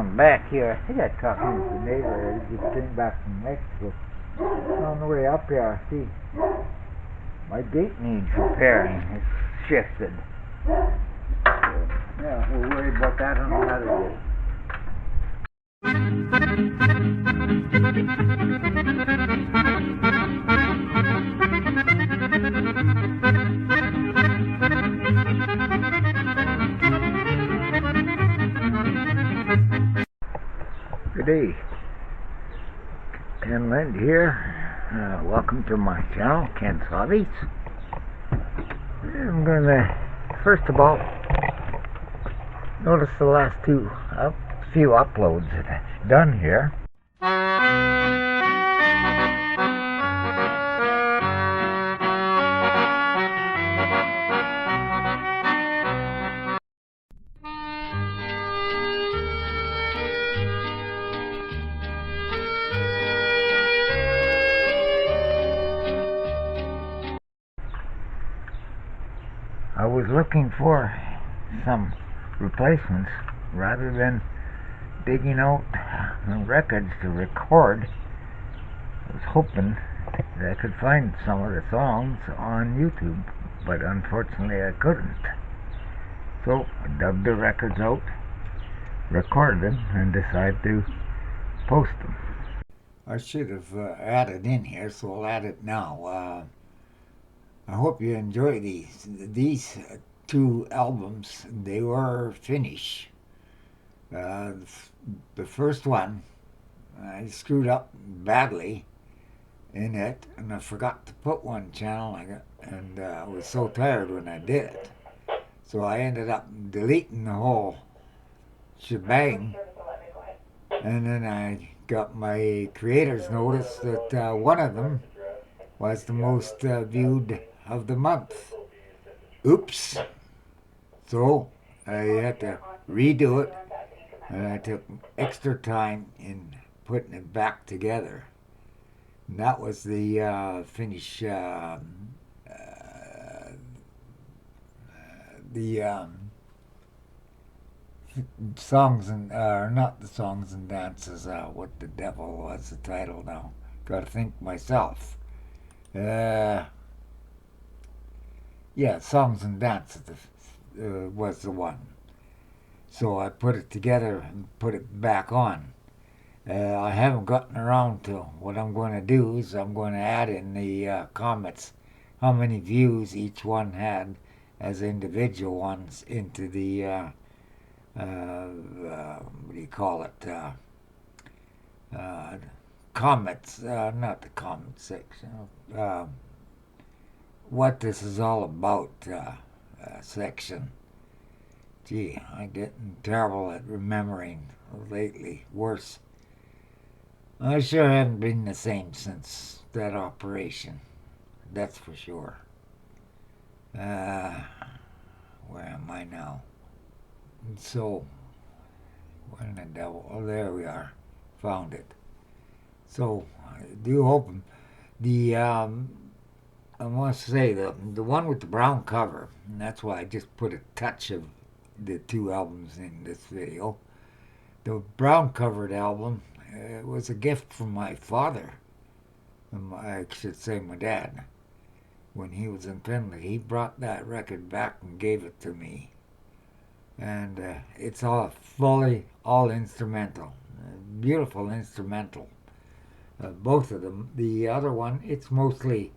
I'm back here. I think I talked to the neighbor. He just came back from Mexico. On the way up here, I see my gate needs repairing. It's shifted. So, yeah, we'll worry about that on another day. Good day. Ken Lind here. Welcome to my channel, Ken's Hobbies. I'm going to, first of all, notice the last few uploads that I've done here. I was looking for some replacements rather than digging out records to record. I was hoping that I could find some of the songs on YouTube, but unfortunately I couldn't. So I dug the records out, recorded them, and decided to post them. I should have added in here, so I'll add it now. I hope you enjoy these. These two albums, they were Finnish. The first one, I screwed up badly in it, and I forgot to put one channel, and I was so tired when I did it. So I ended up deleting the whole shebang, and then I got my creators notice that one of them was the most viewed of the month. Oops. So I had to redo it, and I took extra time in putting it back together. And that was the Finnish songs and not the songs and dances. What the devil was the title now? Got to think myself. Yeah, songs and dances was the one. So I put it together and put it back on. I haven't gotten around to what I'm going to do is I'm going to add in the comments how many views each one had as individual ones into the what do you call it? Comments, not the comment section. What this is all about section. Gee, I'm getting terrible at remembering lately. Worse. I sure haven't been the same since that operation. That's for sure. Where am I now? And so, what in the devil? Oh, there we are. Found it. So, I do hope I must say, the one with the brown cover, and that's why I just put a touch of the two albums in this video. The brown covered album was a gift from my father, I should say my dad. When he was in Finland, he brought that record back and gave it to me. And it's all instrumental, beautiful instrumental. Both of them. The other one, it's mostly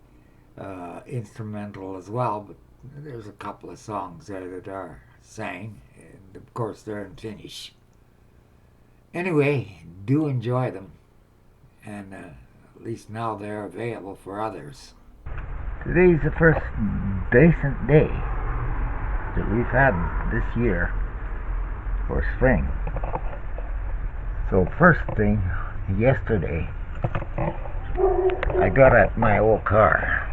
instrumental as well, but there's a couple of songs there that are sang, and of course they're in Finnish. Anyway, do enjoy them, and at least now they're available for others. Today's the first decent day that we've had this year for spring. So first thing, yesterday I got at my old car.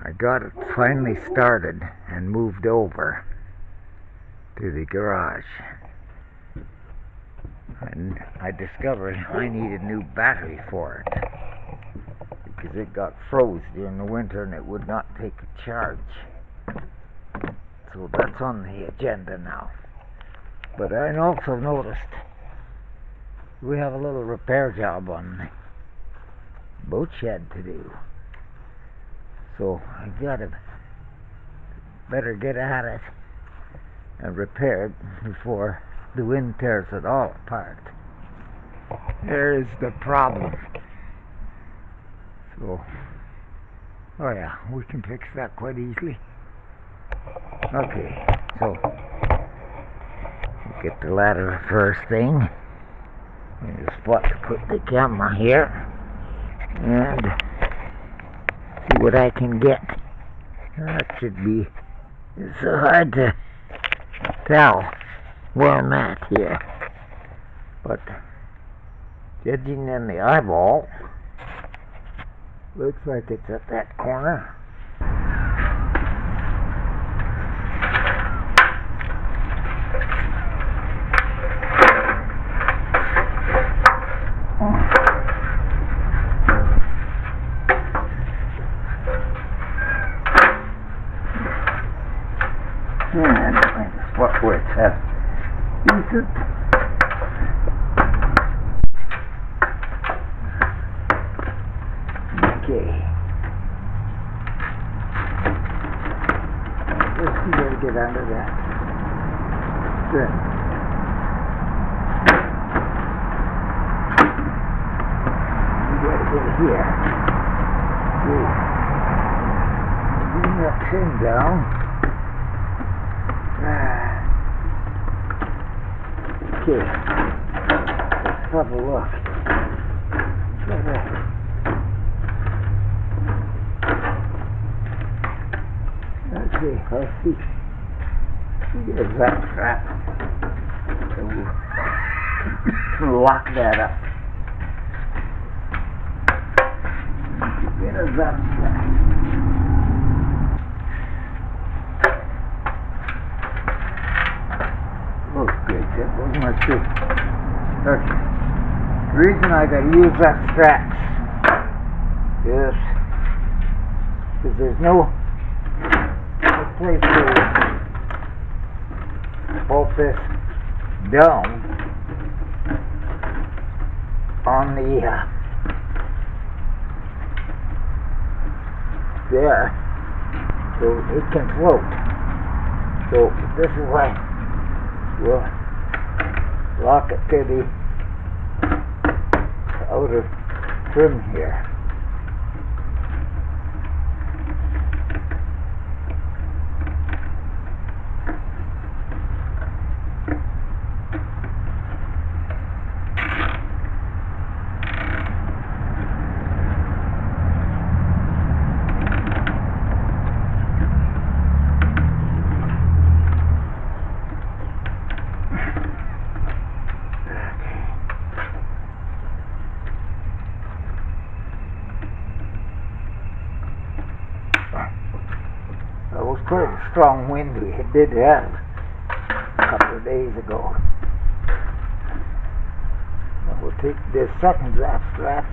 I got it finally started and moved over to the garage. And I discovered I needed a new battery for it because it got froze during the winter and it would not take a charge. So that's on the agenda now. But I also noticed we have a little repair job on the boat shed to do. So I better get at it and repair it before the wind tears it all apart. There's the problem. So, oh yeah, we can fix that quite easily. Okay, so get the ladder first thing. There's a spot to put the camera here and see what I can get. That should be. It's so hard to tell where I'm at here, but judging in the eyeball, looks like it's at that corner. And find a spot where it's half decent. Okay. Let's see where to get under that. Good. We gotta get here. Okay. Bring that thing down. Okay, let's have a look. Okay, let's see. There's that strap. So we'll lock that up. There's that strap. That wasn't much good. Okay. The reason I gotta use that strap is because there's no place to bolt this down on the there, so it can float. So this is why we'll lock it to the outer trim here. It was quite a strong wind we did have a couple of days ago. And we'll take this second draft strap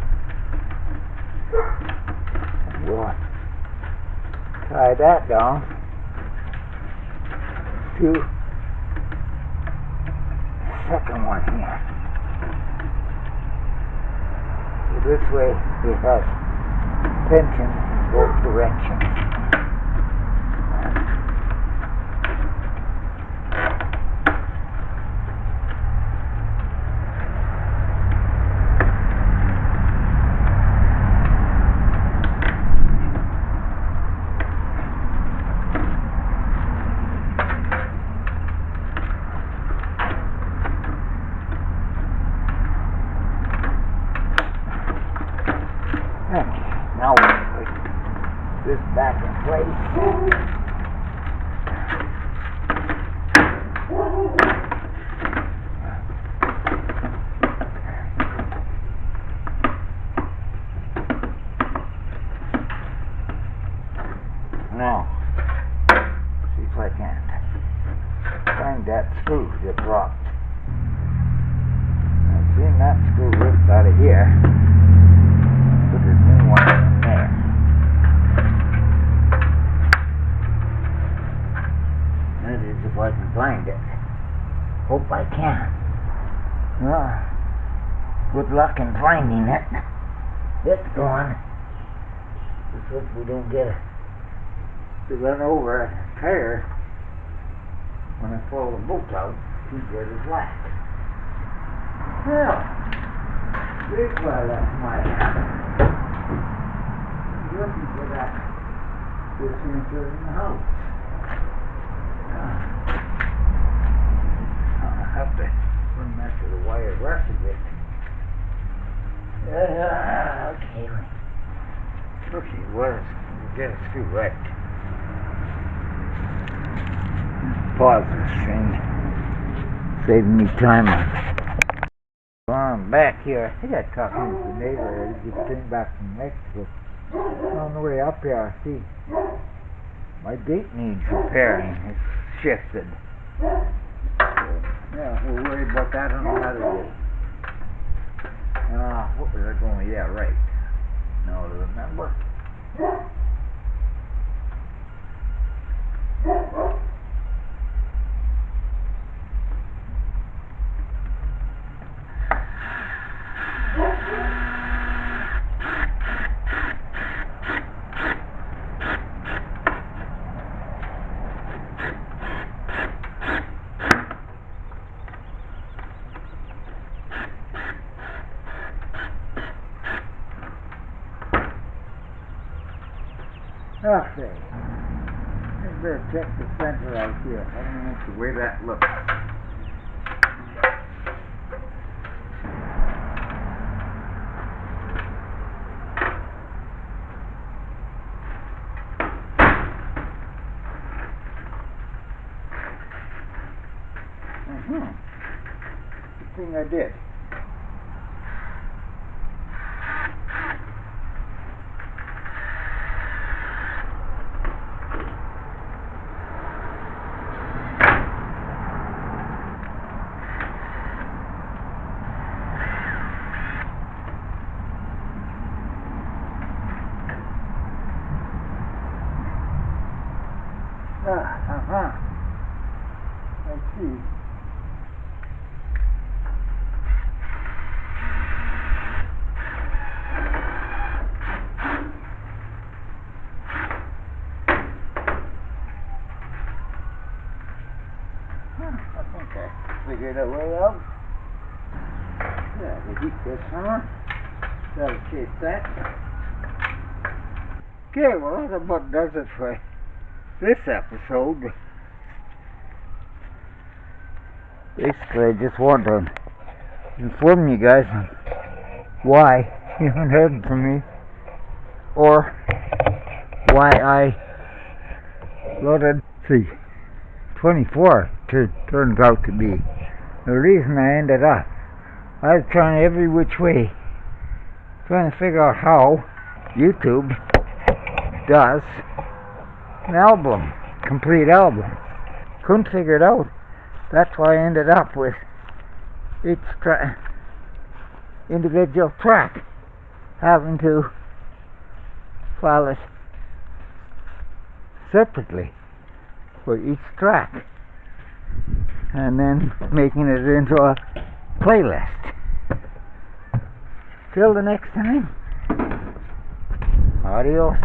and we'll tie that down to the second one here. So this way it has tension in both directions. Now we'll put this back in place. Now, see if I can find that screw that dropped. I've seen that screw ripped out of here. Put a new one in there. That is if I can find it. Hope I can. Well, good luck in finding it. It's gone. Just hope we don't get to run over a tire when I pull the boat out. Too good as that. Well, big well, that's my habit. Looking for that dispenser in the house. I'll have to run back to the wire brush a bit. Okay. Okay, well, we'll get it through right. Pause this thing. Saving me time. Well, I'm back here. I got talking to the neighbor. He just came back from Mexico. On the way up here, I see my gate needs repairing. It's shifted. Yeah, we'll worry about that on another day. What was I going? Yeah, right. Now to remember. Okay. I better check the center out here. I don't know the way that looks. Good thing I did. Let's see. I think I figured a way out. Yeah, we heat this on. That'll chase that. Okay, well that about does it for this episode. Basically, I just want to inform you guys why you haven't heard from me, or why I loaded 24 turns out to be. The reason I ended up, I was trying every which way, trying to figure out how YouTube does an album, complete album. Couldn't figure it out. That's why I ended up with each individual track having to file it separately for each track, and then making it into a playlist. Till the next time, adios.